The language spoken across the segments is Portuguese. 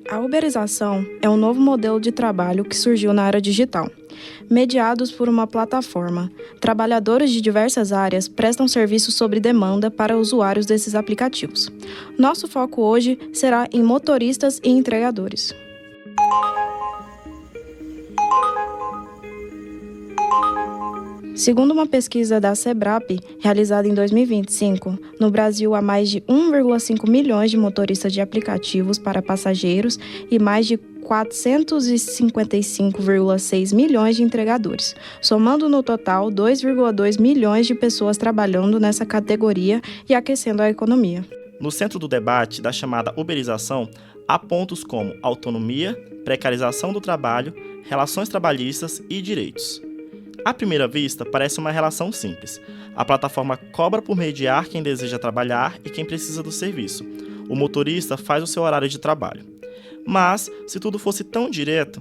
A uberização é um novo modelo de trabalho que surgiu na área digital. Mediados por uma plataforma, trabalhadores de diversas áreas prestam serviços sob demanda para usuários desses aplicativos. Nosso foco hoje será em motoristas e entregadores. Segundo uma pesquisa da SEBRAP, realizada em 2025, no Brasil há mais de 1,5 milhões de motoristas de aplicativos para passageiros e mais de 455,6 milhões de entregadores, somando no total 2,2 milhões de pessoas trabalhando nessa categoria e aquecendo a economia. No centro do debate da chamada uberização, há pontos como autonomia, precarização do trabalho, relações trabalhistas e direitos. À primeira vista, parece uma relação simples. A plataforma cobra por mediar quem deseja trabalhar e quem precisa do serviço. O motorista faz o seu horário de trabalho. Mas, se tudo fosse tão direto,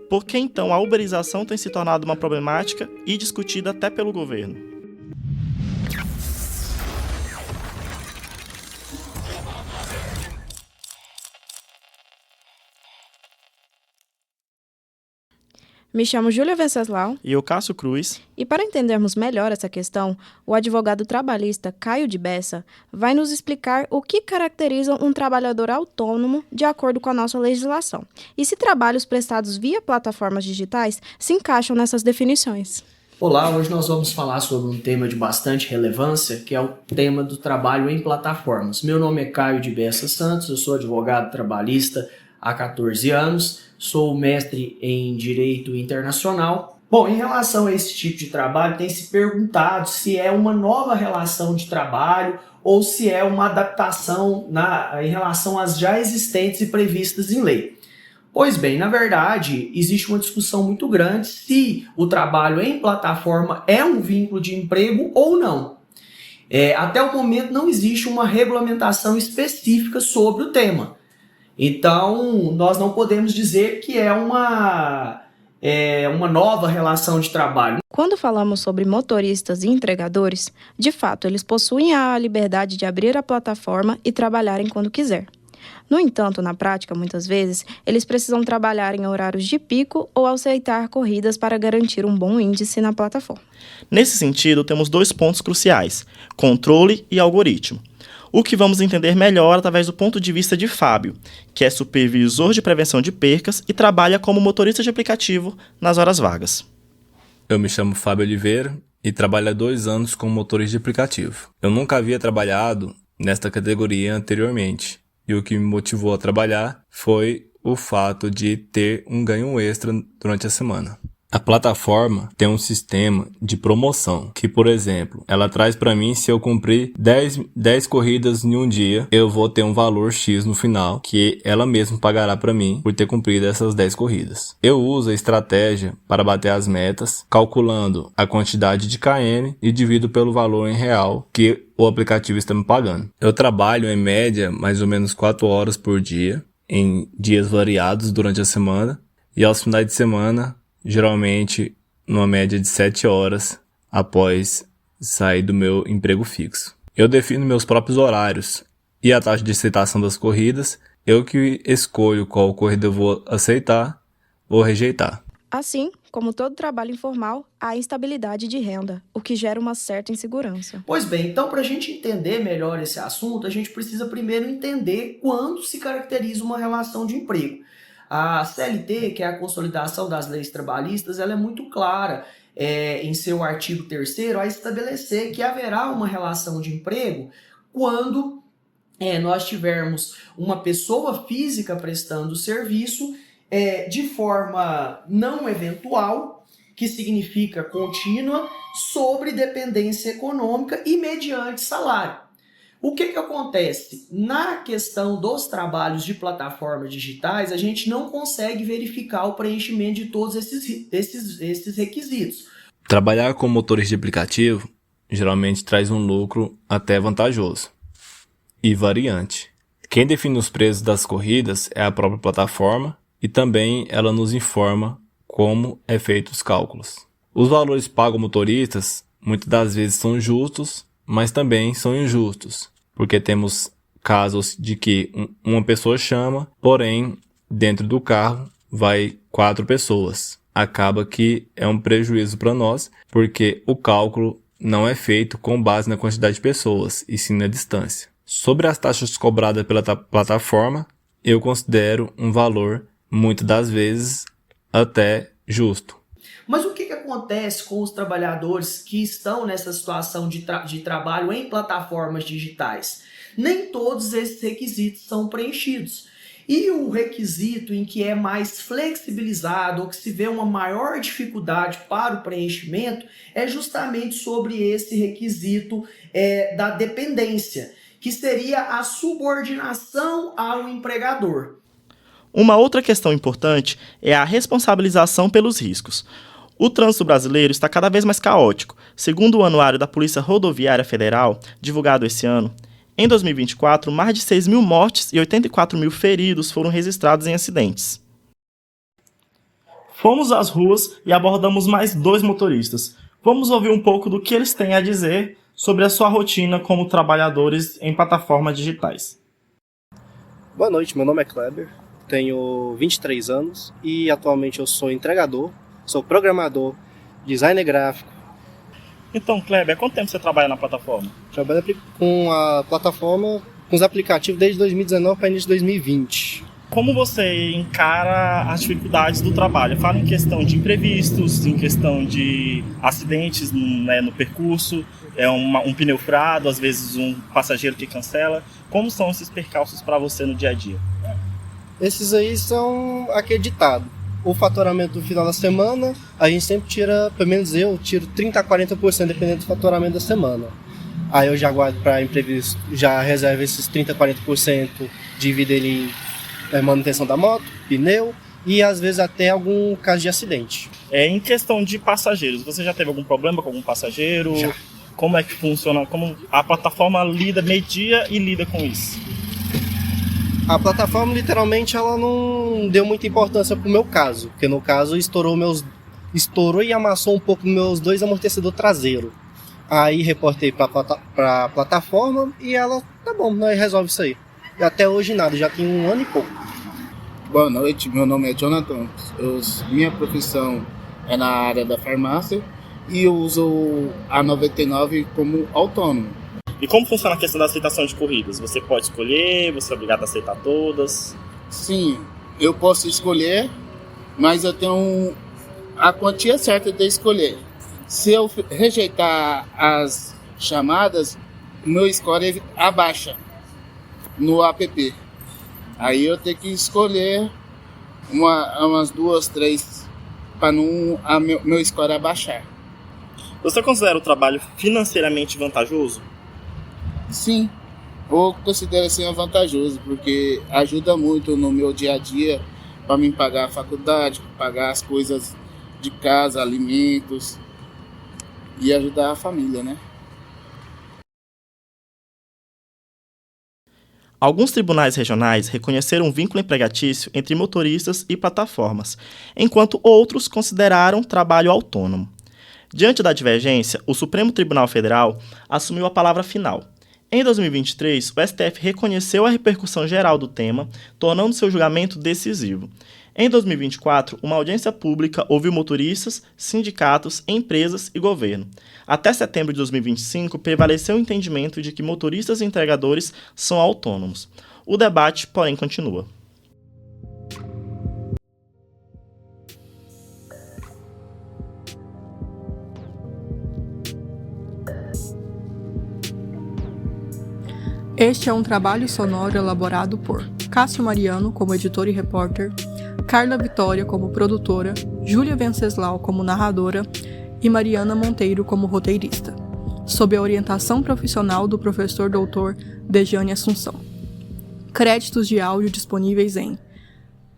por que então a uberização tem se tornado uma problemática e discutida até pelo governo? Me chamo Júlia Venceslau. E eu, Cássio Cruz. E para entendermos melhor essa questão, o advogado trabalhista Caio de Bessa vai nos explicar o que caracteriza um trabalhador autônomo de acordo com a nossa legislação. E se trabalhos prestados via plataformas digitais se encaixam nessas definições. Olá, hoje nós vamos falar sobre um tema de bastante relevância, que é o tema do trabalho em plataformas. Meu nome é Caio de Bessa Santos, eu sou advogado trabalhista há 14 anos, sou mestre em Direito Internacional. Bom, em relação a esse tipo de trabalho, tem se perguntado se é uma nova relação de trabalho ou se é uma adaptação em relação às já existentes e previstas em lei. Pois bem, na verdade, existe uma discussão muito grande se o trabalho em plataforma é um vínculo de emprego ou não. Até o momento não existe uma regulamentação específica sobre o tema. Então, nós não podemos dizer que é uma nova relação de trabalho. Quando falamos sobre motoristas e entregadores, de fato, eles possuem a liberdade de abrir a plataforma e trabalharem quando quiser. No entanto, na prática, muitas vezes, eles precisam trabalhar em horários de pico ou aceitar corridas para garantir um bom índice na plataforma. Nesse sentido, temos dois pontos cruciais: controle e algoritmo. O que vamos entender melhor através do ponto de vista de Fábio, que é supervisor de prevenção de percas e trabalha como motorista de aplicativo nas horas vagas. Eu me chamo Fábio Oliveira e trabalho há 2 anos como motorista de aplicativo. Eu nunca havia trabalhado nesta categoria anteriormente, e o que me motivou a trabalhar foi o fato de ter um ganho extra durante a semana. A plataforma tem um sistema de promoção, que, por exemplo, ela traz para mim, se eu cumprir 10 corridas em um dia, eu vou ter um valor X no final, que ela mesma pagará para mim por ter cumprido essas 10 corridas. Eu uso a estratégia para bater as metas, calculando a quantidade de km e divido pelo valor em real que o aplicativo está me pagando. Eu trabalho em média mais ou menos 4 horas por dia, em dias variados durante a semana, e aos finais de semana, geralmente numa média de 7 horas após sair do meu emprego fixo. Eu defino meus próprios horários e a taxa de aceitação das corridas, eu que escolho qual corrida eu vou aceitar ou rejeitar. Assim, como todo trabalho informal, há instabilidade de renda, o que gera uma certa insegurança. Pois bem, então para a gente entender melhor esse assunto, a gente precisa primeiro entender quando se caracteriza uma relação de emprego. A CLT, que é a Consolidação das Leis Trabalhistas, ela é muito clara em seu artigo 3º a estabelecer que haverá uma relação de emprego quando nós tivermos uma pessoa física prestando serviço de forma não eventual, que significa contínua, sobre dependência econômica e mediante salário. O que acontece? Na questão dos trabalhos de plataformas digitais, a gente não consegue verificar o preenchimento de todos esses requisitos. Trabalhar como motorista de aplicativo geralmente traz um lucro até vantajoso e variante. Quem define os preços das corridas é a própria plataforma e também ela nos informa como é feito os cálculos. Os valores pagos aos motoristas muitas das vezes são justos, mas também são injustos, porque temos casos de que uma pessoa chama, porém dentro do carro vai 4 pessoas. Acaba que é um prejuízo para nós, porque o cálculo não é feito com base na quantidade de pessoas, e sim na distância. Sobre as taxas cobradas pela plataforma, eu considero um valor, muitas das vezes, até justo. Mas o que acontece com os trabalhadores que estão nessa situação de trabalho em plataformas digitais? Nem todos esses requisitos são preenchidos. E o requisito em que é mais flexibilizado ou que se vê uma maior dificuldade para o preenchimento é justamente sobre esse requisito da dependência, que seria a subordinação ao empregador. Uma outra questão importante é a responsabilização pelos riscos. O trânsito brasileiro está cada vez mais caótico. Segundo o Anuário da Polícia Rodoviária Federal, divulgado esse ano, em 2024, mais de 6 mil mortes e 84 mil feridos foram registrados em acidentes. Fomos às ruas e abordamos mais 2 motoristas. Vamos ouvir um pouco do que eles têm a dizer sobre a sua rotina como trabalhadores em plataformas digitais. Boa noite, meu nome é Kleber, tenho 23 anos e atualmente eu sou entregador, sou programador, designer gráfico. Então, Kleber, há quanto tempo você trabalha na plataforma? Trabalho com a plataforma, com os aplicativos desde 2019 para início de 2020. Como você encara as dificuldades do trabalho? Fala em questão de imprevistos, em questão de acidentes no percurso, um pneu furado, às vezes um passageiro que cancela. Como são esses percalços para você no dia a dia? Esses aí são aquele ditado. O faturamento no final da semana, a gente sempre tira, pelo menos eu tiro 30% a 40% dependendo do faturamento da semana. Aí eu já guardo para imprevisto, já reservo esses 30% a 40%, divido ele em manutenção da moto, pneu e às vezes até algum caso de acidente. Em questão de passageiros, você já teve algum problema com algum passageiro? Já. Como é que funciona? Como a plataforma media e lida com isso? A plataforma literalmente ela não deu muita importância pro meu caso, porque no caso estourou e amassou um pouco meus 2 amortecedores traseiros. Aí reportei pra plataforma e ela, tá bom, nós resolve isso aí. E até hoje nada, já tem 1 ano e pouco. Boa noite, meu nome é Jonathan. Minha profissão é na área da farmácia e eu uso a 99 como autônomo. E como funciona a questão da aceitação de corridas? Você pode escolher, você é obrigado a aceitar todas? Sim, eu posso escolher, mas eu tenho a quantia certa de escolher. Se eu rejeitar as chamadas, meu score abaixa no app. Aí eu tenho que escolher umas 2, 3 para meu score abaixar. Você considera o trabalho financeiramente vantajoso? Sim, eu considero assim vantajoso, porque ajuda muito no meu dia a dia para mim pagar a faculdade, pagar as coisas de casa, alimentos e ajudar a família, né? Alguns tribunais regionais reconheceram um vínculo empregatício entre motoristas e plataformas, enquanto outros consideraram trabalho autônomo. Diante da divergência, o Supremo Tribunal Federal assumiu a palavra final. Em 2023, o STF reconheceu a repercussão geral do tema, tornando seu julgamento decisivo. Em 2024, uma audiência pública ouviu motoristas, sindicatos, empresas e governo. Até setembro de 2025, prevaleceu o entendimento de que motoristas e entregadores são autônomos. O debate, porém, continua. Este é um trabalho sonoro elaborado por Cássio Mariano como editor e repórter, Carla Vitória como produtora, Júlia Venceslau como narradora e Mariana Monteiro como roteirista, sob a orientação profissional do professor doutor Dejane Assunção. Créditos de áudio disponíveis em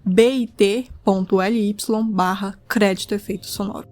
bit.ly/crédito efeito sonoro.